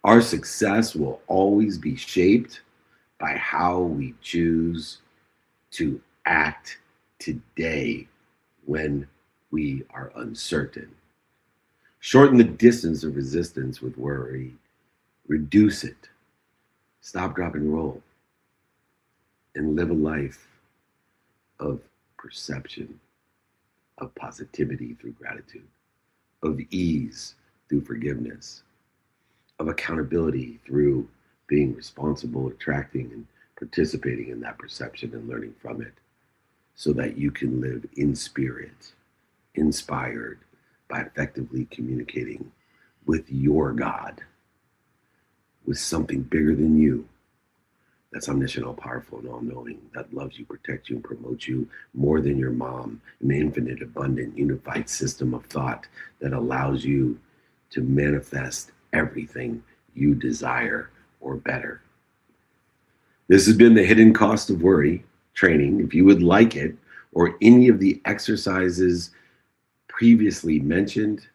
Our success will always be shaped by how we choose to act today when we are uncertain. Shorten the distance of resistance with worry. Reduce it. Stop, drop, and roll. And live a life of perception, of positivity through gratitude, of ease through forgiveness, of accountability through being responsible, attracting and participating in that perception and learning from it, so that you can live in spirit, inspired by effectively communicating with your God, with something bigger than you, that's omniscient, all powerful, and all knowing, that loves you, protects you, and promotes you more than your mom, an infinite, abundant, unified system of thought that allows you to manifest everything you desire or better. This has been the Hidden Cost of Worry training. If you would like it, or any of the exercises previously mentioned,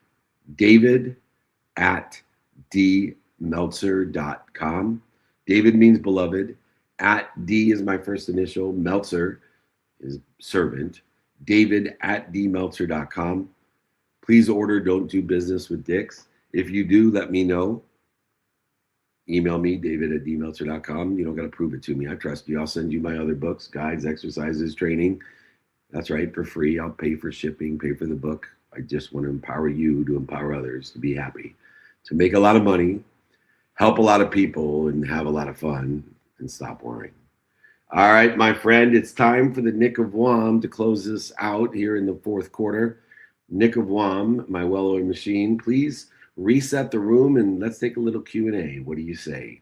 david@dmeltzer.com. David means beloved. @D is my first initial. Meltzer is servant. david@dmeltzer.com. Please order Don't Do Business with Dicks. If you do, let me know. email me, david@dmeltzer.com. You don't got to prove it to me. I trust you. I'll send you my other books, guides, exercises, training. That's right, for free. I'll pay for shipping, pay for the book. I just want to empower you to empower others to be happy, to make a lot of money, help a lot of people, and have a lot of fun, and stop worrying. All right, my friend, it's time for the Nick of Wham to close this out here in the fourth quarter. Nick of Wham, my well-oiled machine, please reset the room and let's take a little Q&A. What do you say?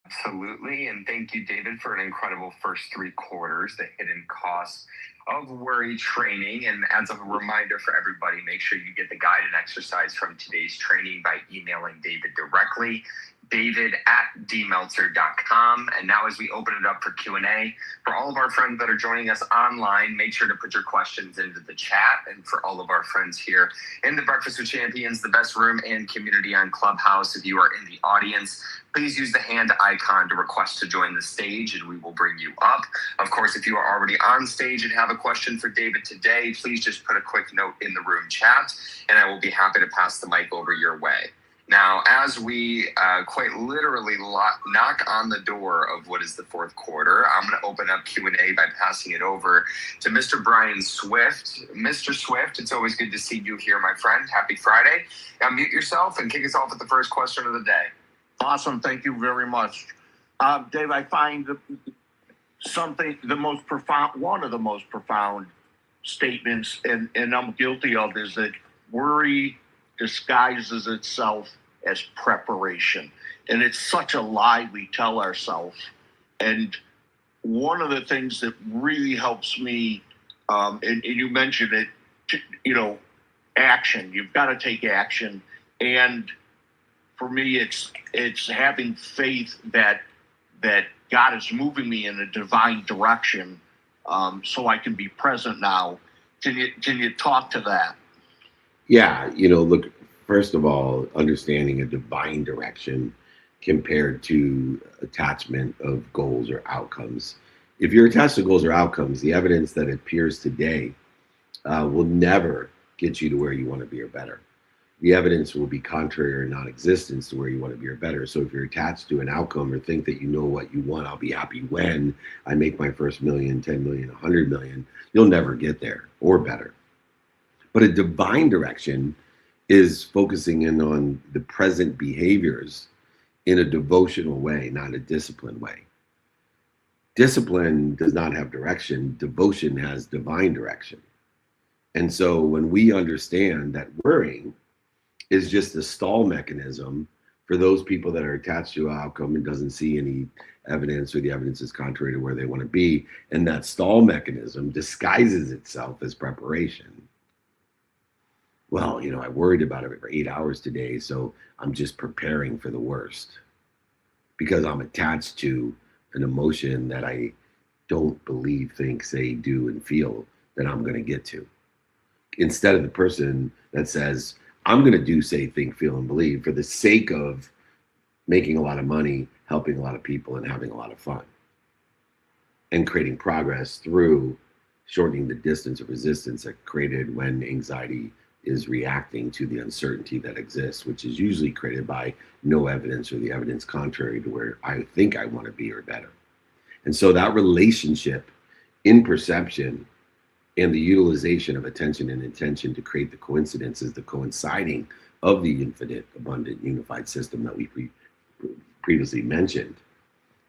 Absolutely. And thank you, David, for an incredible first three quarters, the hidden costs of worry training. And as a reminder for everybody, make sure you get the guide and exercise from today's training by emailing David directly, david@dmeltzer.com. And now as we open it up for Q&A, for all of our friends that are joining us online, make sure to put your questions into the chat. And for all of our friends here in the Breakfast with Champions, the best room and community on Clubhouse, if you are in the audience, please use the hand icon to request to join the stage and we will bring you up. Of course, if you are already on stage and have a question for David today, please just put a quick note in the room chat and I will be happy to pass the mic over your way. Now, as we quite literally knock on the door of what is the fourth quarter, I'm going to open up Q&A by passing it over to Mr. Brian Swift. Mr. Swift, it's always good to see you here, my friend. Happy Friday. Now, mute yourself and kick us off with the first question of the day. Awesome. Thank you very much. Dave, I find one of the most profound statements, and I'm guilty of, is that worry disguises itself as preparation. And it's such a lie we tell ourselves. And one of the things that really helps me, and you mentioned it, action. You've got to take action. And for me, it's having faith that God is moving me in a divine direction, so I can be present now. Can you talk to that? Yeah, look, first of all, understanding a divine direction compared to attachment of goals or outcomes. If you're attached to goals or outcomes, the evidence that appears today will never get you to where you want to be or better. The evidence will be contrary or non-existence to where you want to be or better. So if you're attached to an outcome or think that you know what you want, I'll be happy when I make my first million, 10 million, 100 million, you'll never get there or better. But a divine direction is focusing in on the present behaviors in a devotional way, not a disciplined way. Discipline does not have direction. Devotion has divine direction. And so when we understand that worrying is just a stall mechanism for those people that are attached to an outcome and doesn't see any evidence, or the evidence is contrary to where they want to be, and that stall mechanism disguises itself as preparation. Well, I worried about it for 8 hours today, so I'm just preparing for the worst because I'm attached to an emotion that I don't believe, think, say, do, and feel that I'm going to get to. Instead of the person that says, I'm going to do, say, think, feel, and believe for the sake of making a lot of money, helping a lot of people, and having a lot of fun. And creating progress through shortening the distance of resistance that created when anxiety is reacting to the uncertainty that exists, which is usually created by no evidence or the evidence contrary to where I think I want to be or better. And so that relationship in perception and the utilization of attention and intention to create the coincidences, the coinciding of the infinite, abundant, unified system that we previously mentioned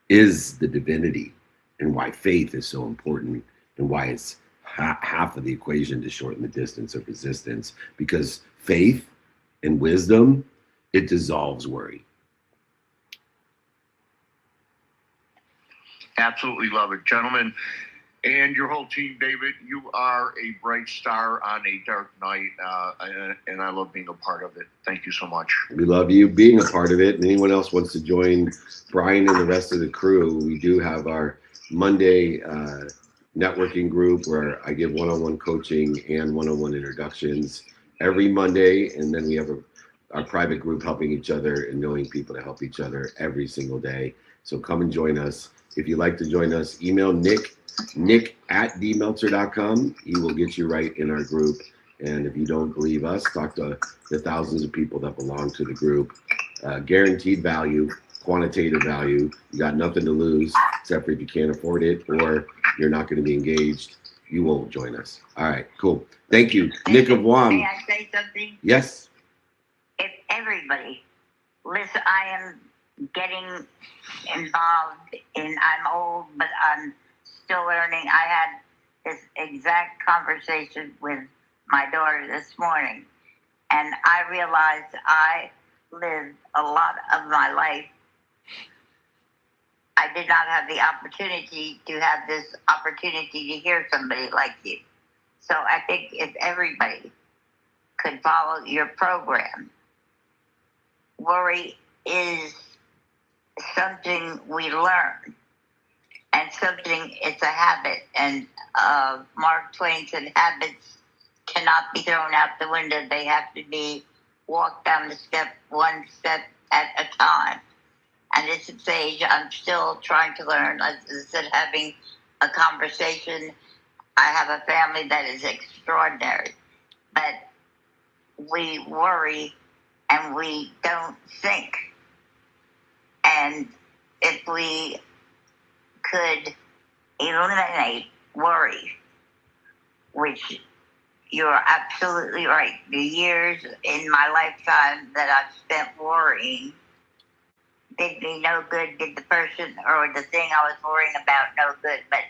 is the divinity, and why faith is so important, and why it's half of the equation to shorten the distance of resistance, because faith and wisdom, it dissolves worry. Absolutely love it, gentlemen. And your whole team, David, you are a bright star on a dark night, and I love being a part of it. Thank you so much. We love you being a part of it. And anyone else wants to join Brian and the rest of the crew, we do have our Monday networking group where I give one-on-one coaching and one-on-one introductions every Monday. And then we have our private group helping each other and knowing people to help each other every single day. So come and join us. If you'd like to join us, email nick@dmeltzer.com. He will get you right in our group. And if you don't believe us, talk to the thousands of people that belong to the group. guaranteed value, quantitative value. You got nothing to lose except for if you can't afford it or you're not going to be engaged. You won't join us. All right, cool. Thank you. Nick of Guam. May I say something? Yes. If everybody, listen, I am getting involved I'm old, but I'm still learning. I had this exact conversation with my daughter this morning, and I realized I lived a lot of my life. I did not have the opportunity to have this opportunity to hear somebody like you. So I think if everybody could follow your program, worry is something we learn and something, it's a habit. And Mark Twain said habits cannot be thrown out the window. They have to be walked down the step, one step at a time. And at this age, I'm still trying to learn. As I said, having a conversation. I have a family that is extraordinary, but we worry and we don't think. And if we could eliminate worry, which you're absolutely right, the years in my lifetime that I've spent worrying did me no good, did the person or the thing I was worrying about no good. But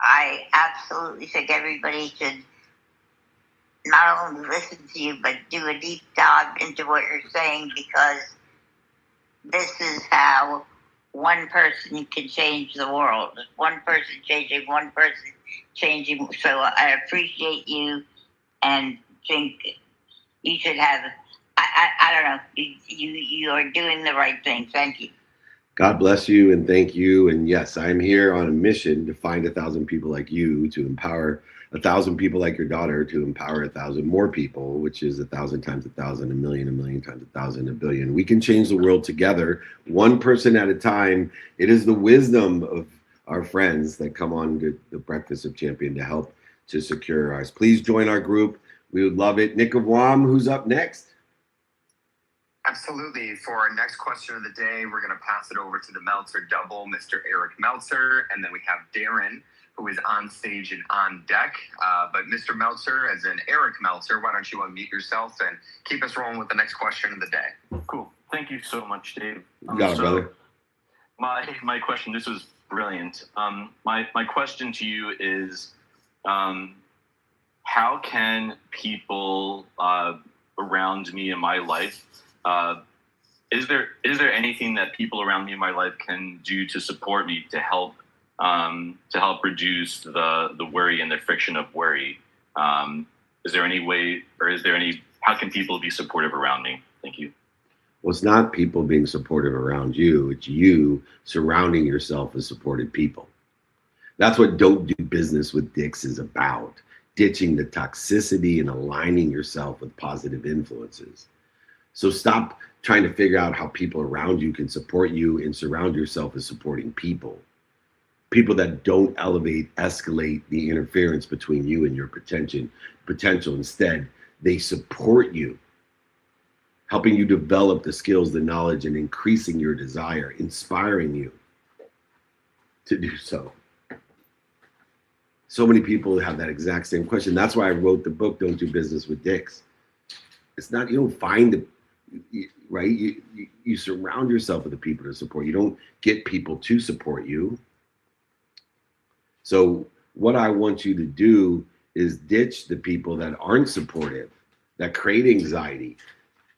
I absolutely think everybody should not only listen to you, but do a deep dive into what you're saying, because this is how one person can change the world. One person changing, one person changing. So I appreciate you and think you should have, I don't know, you are doing the right thing. Thank you. God bless you and thank you. And yes, I'm here on a mission to find 1,000 people like you, to empower 1,000 people like your daughter, to empower 1,000 more people, which is 1,000 times 1,000, a million times 1,000, a billion. We can change the world together, one person at a time. It is the wisdom of our friends that come on to the Breakfast of Champion to help to secure ours. Please join our group. We would love it. Nick of Guam, who's up next? Absolutely. For our next question of the day, we're going to pass it over to the Meltzer double, Mr. Eric Meltzer, and then we have Darren, who is on stage and on deck. But Mr. Meltzer, as in Eric Meltzer, why don't you unmute yourself and keep us rolling with the next question of the day? Cool. Thank you so much, Dave. You got it, brother. My question, this was brilliant. My question to you is, how can people around me in my life, is there anything that people around me in my life can do to support me, to help reduce the worry and the friction of worry? Is there any way, or how can people be supportive around me? Thank you. Well, it's not people being supportive around you. It's you surrounding yourself with supported people. That's what Don't Do Business with Dicks is about. Ditching the toxicity and aligning yourself with positive influences. So stop trying to figure out how people around you can support you and surround yourself with supporting people. People that don't elevate, escalate the interference between you and your potential. Instead, they support you, helping you develop the skills, the knowledge, and increasing your desire, inspiring you to do so. So many people have that exact same question. That's why I wrote the book, Don't Do Business with Dicks. It's not, you don't find it, right? You surround yourself with the people to support you. You don't get people to support you. So what I want you to do is ditch the people that aren't supportive, that create anxiety,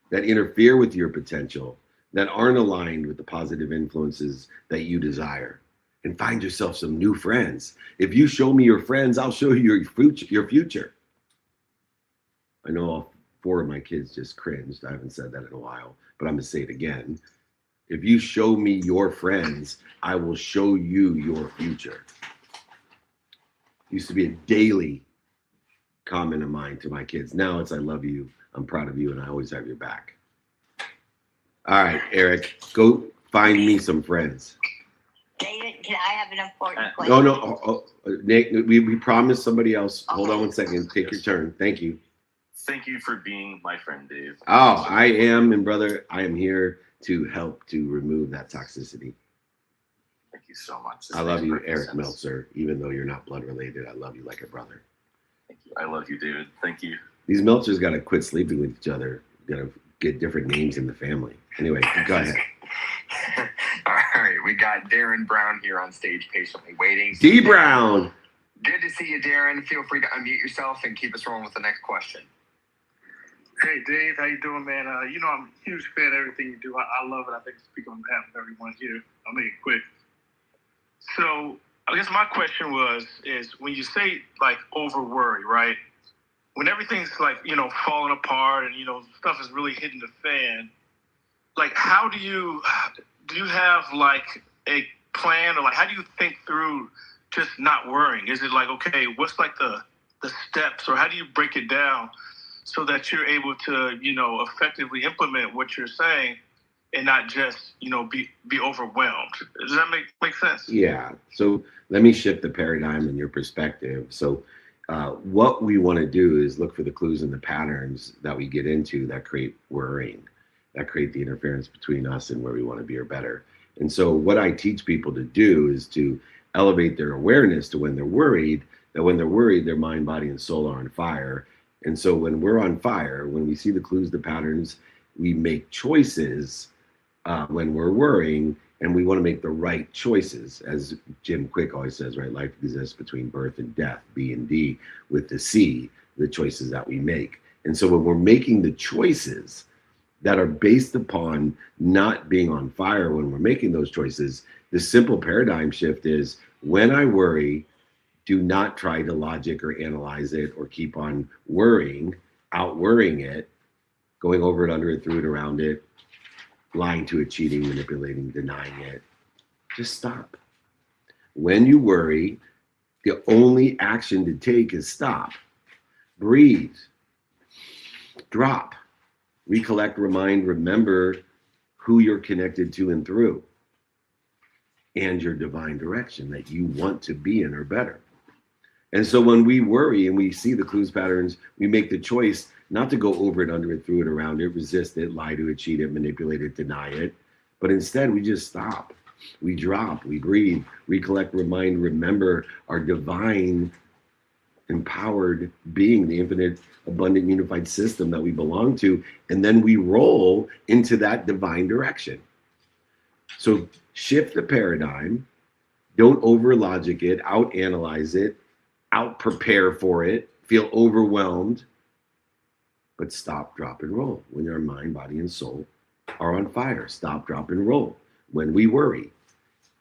that interfere with your potential, that aren't aligned with the positive influences that you desire, and find yourself some new friends. If you show me your friends, I'll show you your future. I know all 4 of my kids just cringed. I haven't said that in a while, but I'm gonna say it again. If you show me your friends, I will show you your future. Used to be a daily comment of mine to my kids. Now it's I love you, I'm proud of you, and I always have your back. All right, Eric, go find me some friends. David, can I have an important question? No, Nick, we promised somebody else. Okay. Hold on one second. Take your turn. Thank you. Thank you for being my friend, Dave. Oh, I am, and brother, I am here to help to remove that toxicity. Thank you so much. I love you, Eric Meltzer. Even though you're not blood related, I love you like a brother. Thank you. I love you, David. Thank you. These Meltzers got to quit sleeping with each other. Got to get different names in the family. Anyway, go ahead. All right, we got Darren Brown here on stage, patiently waiting. D Brown. Good to see you, Darren. Feel free to unmute yourself and keep us rolling with the next question. Hey, Dave, how you doing, man? I'm a huge fan of everything you do. I love it. I think I speak on behalf of everyone here. I'll make it quick. So I guess my question is when you say like over worry, right? When everything's like, falling apart and, stuff is really hitting the fan, like how do you have like a plan, or like how do you think through just not worrying? Is it like, okay, what's like the steps, or how do you break it down so that you're able to, effectively implement what you're saying and not just, be overwhelmed? Does that make sense? Yeah. So let me shift the paradigm in your perspective. So what we want to do is look for the clues and the patterns that we get into that create worrying, that create the interference between us and where we want to be or better. And so what I teach people to do is to elevate their awareness to when they're worried, that when they're worried, their mind, body, and soul are on fire. And so when we're on fire, when we see the clues, the patterns, we make choices when we're worrying, and we want to make the right choices. As Jim Quick always says, right? Life exists between birth and death, B and D, with the C, the choices that we make. And so when we're making the choices that are based upon not being on fire, when we're making those choices, the simple paradigm shift is when I worry, do not try to logic or analyze it or keep on worrying, out-worrying it, going over it, under it, through it, around it, lying to it, cheating, manipulating, denying it. Just stop. When you worry, the only action to take is stop, breathe, drop, recollect, remind, remember who you're connected to and through, and your divine direction that you want to be in or better. And so when we worry and we see the clues, patterns, we make the choice not to go over it, under it, through it, around it, resist it, lie to it, cheat it, manipulate it, deny it. But instead, we just stop. We drop, we breathe, recollect, remind, remember our divine, empowered being, the infinite, abundant, unified system that we belong to. And then we roll into that divine direction. So shift the paradigm. Don't over logic it, out analyze it, out prepare for it, feel overwhelmed, but stop, drop, and roll. When your mind, body, and soul are on fire, stop, drop, and roll. When we worry,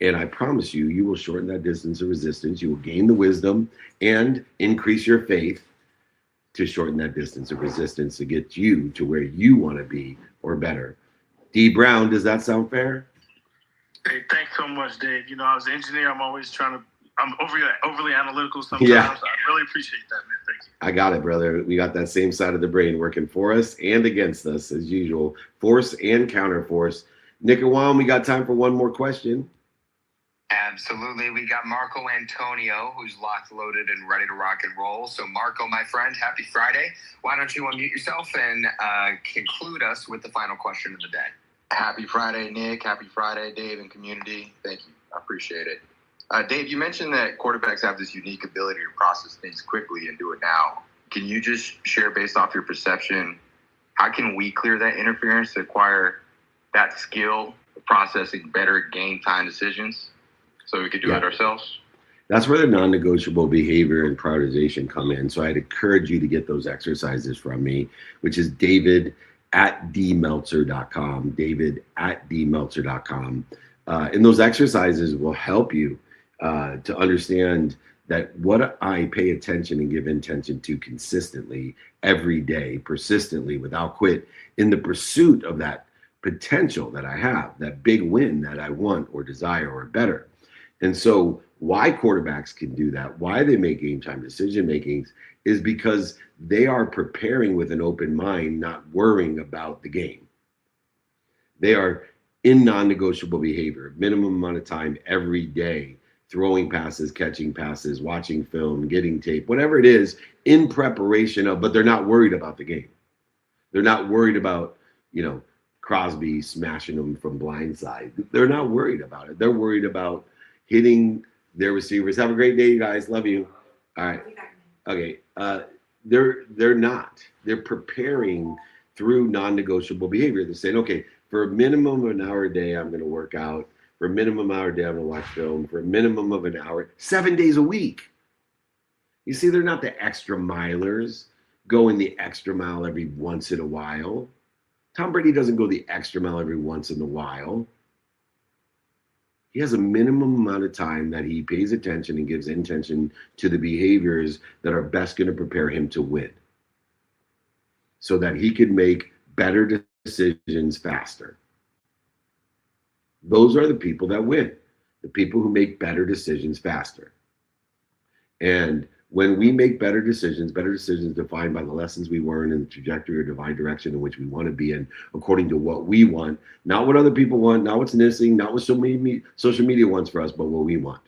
and I promise you, you will shorten that distance of resistance. You will gain the wisdom and increase your faith to shorten that distance of resistance to get you to where you want to be or better. D Brown, does that sound fair? Hey, thanks so much, Dave. I was an engineer. I'm overly analytical sometimes. Yeah. I really appreciate that, man. Thank you. I got it, brother. We got that same side of the brain working for us and against us, as usual. Force and counter force. Nick and Juan, we got time for one more question. Absolutely. We got Marco Antonio, who's locked, loaded, and ready to rock and roll. So, Marco, my friend, happy Friday. Why don't you unmute yourself and conclude us with the final question of the day? Happy Friday, Nick. Happy Friday, Dave and community. Thank you. I appreciate it. Dave, you mentioned that quarterbacks have this unique ability to process things quickly and do it now. Can you just share, based off your perception, how can we clear that interference to acquire that skill of processing better game time decisions so we could do it ourselves? That's where the non-negotiable behavior and prioritization come in. So I'd encourage you to get those exercises from me, which is david@dmeltzer.com, david@dmeltzer.com. And those exercises will help you to understand that what I pay attention and give intention to consistently, every day, persistently, without quit, in the pursuit of that potential that I have, that big win that I want or desire or better. And so why quarterbacks can do that, why they make game time decision makings, is because they are preparing with an open mind, not worrying about the game. They are in non-negotiable behavior, minimum amount of time every day, throwing passes, catching passes, watching film, getting tape, whatever it is, in preparation of, but they're not worried about the game. They're not worried about, Crosby smashing them from blindside. They're not worried about it. They're worried about hitting their receivers. Have a great day, you guys. Love you. All right. Okay. They're not. They're preparing through non-negotiable behavior. They're saying, okay, for a minimum of an hour a day, I'm going to work out. For a minimum hour a day, I'm going to watch film. For a minimum of an hour, 7 days a week. You see, they're not the extra milers going the extra mile every once in a while. Tom Brady doesn't go the extra mile every once in a while. He has a minimum amount of time that he pays attention and gives intention to the behaviors that are best going to prepare him to win, so that he can make better decisions faster. Those are the people that win, the people who make better decisions faster. And when we make better decisions defined by the lessons we learn and the trajectory or divine direction in which we want to be in, according to what we want, not what other people want, not what's missing, not what social media wants for us, but what we want.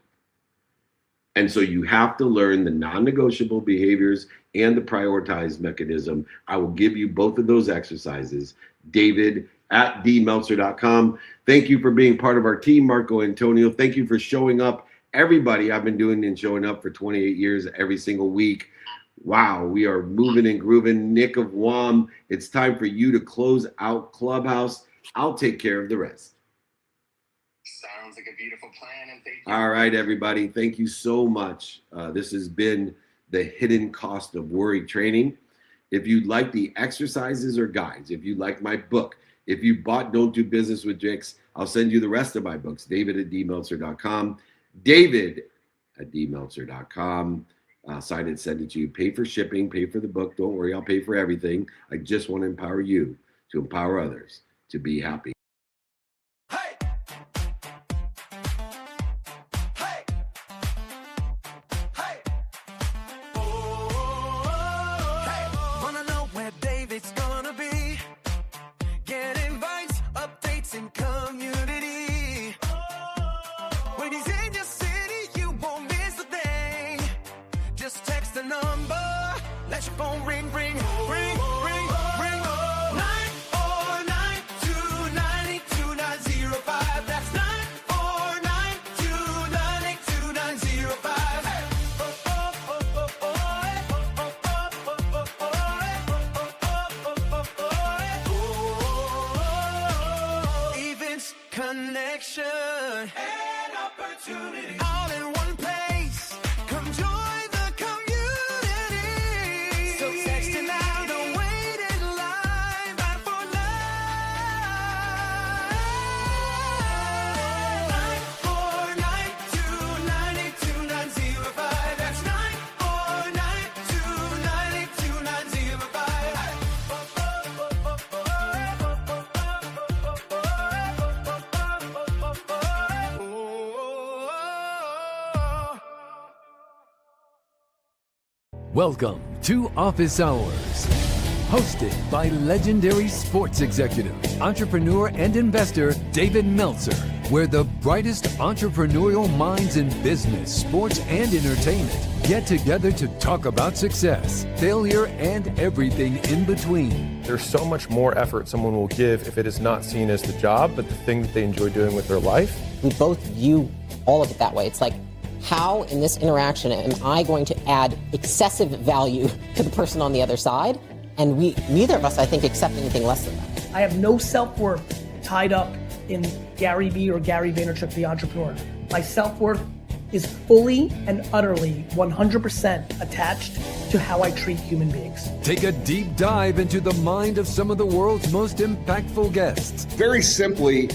And so you have to learn the non-negotiable behaviors and the prioritized mechanism. I will give you both of those exercises. David at dmeltzer.com. Thank you for being part of our team, Marco Antonio. Thank you for showing up. Everybody, I've been doing and showing up for 28 years every single week. Wow, we are moving and grooving. Nick of Guam, it's time for you to close out Clubhouse. I'll take care of the rest. Sounds like a beautiful plan, and thank you. All right, everybody. Thank you so much. This has been the Hidden Cost of Worry training. If you'd like the exercises or guides, if you like my book, if you bought Don't Do Business with Dicks, I'll send you the rest of my books, David at dmeltzer.com. David at dmeltzer.com. Sign it, send it to you. Pay for shipping, pay for the book. Don't worry, I'll pay for everything. I just want to empower you to empower others to be happy. Wanna know where David's gonna be? Get invites, updates, and community. When he's in your city, you won't miss a thing. Just text the number, let your phone ring, ring, ring, ring, ring. 949298295. That's 9492905. Events, connection, and opportunity, all in one place. Come join the community. So text it now, don't wait in line. 949298295. That's 949298295. Welcome to Office Hours, hosted by legendary sports executive, entrepreneur, and investor David Meltzer, where the brightest entrepreneurial minds in business, sports, and entertainment get together to talk about success, failure, and everything in between. There's so much more effort someone will give if it is not seen as the job, but the thing that they enjoy doing with their life. We both view all of it that way. It's like, how in this interaction am I going to add excessive value to the person on the other side? And neither of us, I think, accept anything less than that. I have no self-worth tied up in Gary Vee or Gary Vaynerchuk, the entrepreneur. My self-worth is fully and utterly 100% attached to how I treat human beings. Take a deep dive into the mind of some of the world's most impactful guests. Very simply,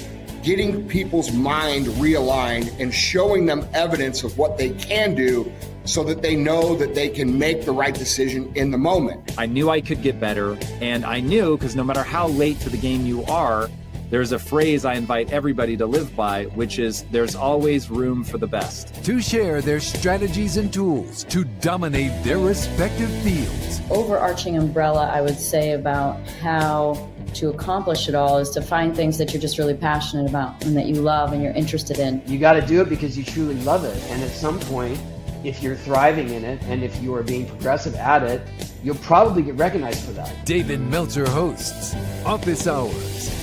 getting people's mind realigned and showing them evidence of what they can do so that they know that they can make the right decision in the moment. I knew I could get better, and I knew, because no matter how late to the game you are, there's a phrase I invite everybody to live by, which is, there's always room for the best. To share their strategies and tools to dominate their respective fields. Overarching umbrella, I would say, about how to accomplish it all is to find things that you're just really passionate about and that you love and you're interested in. You got to do it because you truly love it. And at some point, if you're thriving in it and if you are being progressive at it, you'll probably get recognized for that. David Meltzer hosts Office Hours